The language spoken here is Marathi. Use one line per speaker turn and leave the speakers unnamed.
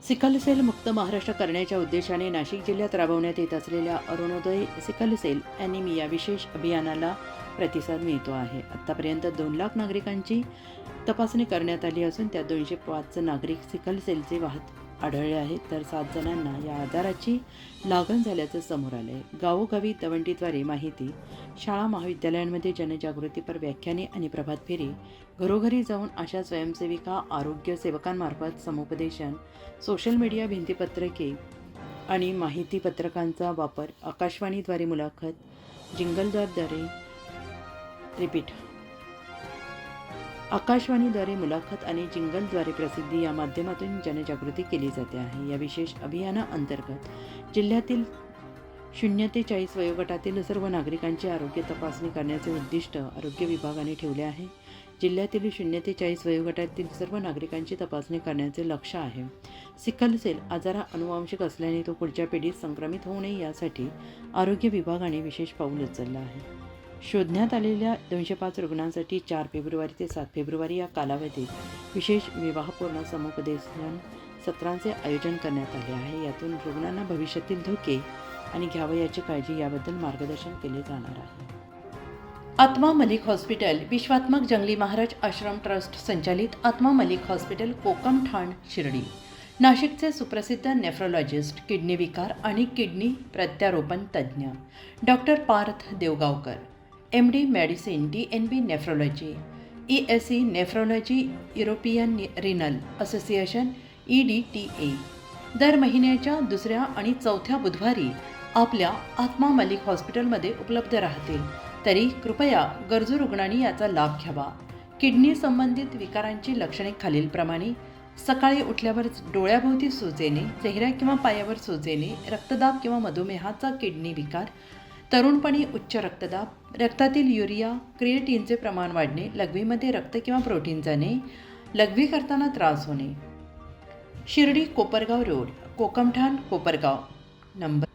सिकलसेल मुक्त महाराष्ट्र करण्याच्या उद्देशाने नाशिक जिल्ह्यात राबवण्यात येत असलेल्या अरुणोदय सिकलसेल ॲनिमिया विशेष अभियानाला प्रतिसाद मिळतो आहे. आत्तापर्यंत 2 लाख नागरिकांची तपासणी करण्यात आली असून त्यात 205 नागरिक सिकलसेलचे वाहक आढळले आहेत, तर 7 जणांना या आजाराची लागण झाल्याचं समोर आलं आहे. गावोगावी दवंडीद्वारे माहिती, शाळा महाविद्यालयांमध्ये जनजागृतीपर व्याख्याने आणि प्रभात फेरी, घरोघरी जाऊन आशा स्वयंसेविका, आरोग्य सेवकांमार्फत समुपदेशन, सोशल मीडिया, भिंतीपत्रके आणि माहितीपत्रकांचा वापर, आकाशवाणीद्वारे मुलाखत, आकाशवाणीद्वारे मुलाखत आणि जिंगलद्वारे प्रसिद्धी या माध्यमातून जनजागृती केली जाते आहे. या विशेष अभियानाअंतर्गत जिल्ह्यातील 0 ते 40 वयोगटातील सर्व नागरिकांची आरोग्य तपासणी करण्याचे उद्दिष्ट आरोग्य विभागाने ठेवले आहे. जिल्ह्यातील 0 ते 40 वयोगटातील सर्व नागरिकांची तपासणी करण्याचे लक्ष्य आहे. सिकलसेल आजार अनुवांशिक असल्याने तो पुढच्या पिढीत संक्रमित होऊ नये यासाठी आरोग्य विभागाने विशेष पाऊल उचललं आहे. शोधण्यात आलेल्या 205 रुग्णांसाठी 4 फेब्रुवारी ते 7 फेब्रुवारी या कालावधीत विशेष विवाहपूर्ण समुपदेशन सत्रांचे आयोजन करण्यात आले आहे. यातून रुग्णांना भविष्यातील धोके आणि घ्यावयाची काळजी याबद्दल मार्गदर्शन केले जाणार आहे. आत्मा मलिक हॉस्पिटल विश्वात्मक जंगली महाराज आश्रम ट्रस्ट संचालित आत्मा मलिक हॉस्पिटल कोकम ठाण शिर्डी नाशिकचे सुप्रसिद्ध नेफ्रोलॉजिस्ट, किडनी विकार आणि किडनी प्रत्यारोपण तज्ज्ञ doctor Parth Devgaonkar, MD medicine, DNB nephrology, ESE nephrology, European renal association EDTA दर महिन्याच्या 2ऱ्या आणि 4थ्या बुधवारी आपल्या आत्मा मलिक हॉस्पिटलमध्ये उपलब्ध राहतील. तरी कृपया गरजू रुग्णांनी याचा लाभ घ्यावा. किडनी संबंधित विकारांची लक्षणे खालीलप्रमाणे: सकाळी उठल्यावर डोळ्याभोवती सूज येणे, चेहऱ्या किंवा पायावर सूज येणे, रक्तदाब किंवा मधुमेहाचा किडनी विकार, तरुणपणी उच्च रक्तदाब, रक्तातील युरिया क्रिएटिनचे प्रमाण वाढणे, लघवीमध्ये रक्त किंवा प्रोटीन जाणे, लघवी करताना त्रास होणे. शिर्डी कोपरगाव रोड, कोकमठाण, कोपरगाव. नंबर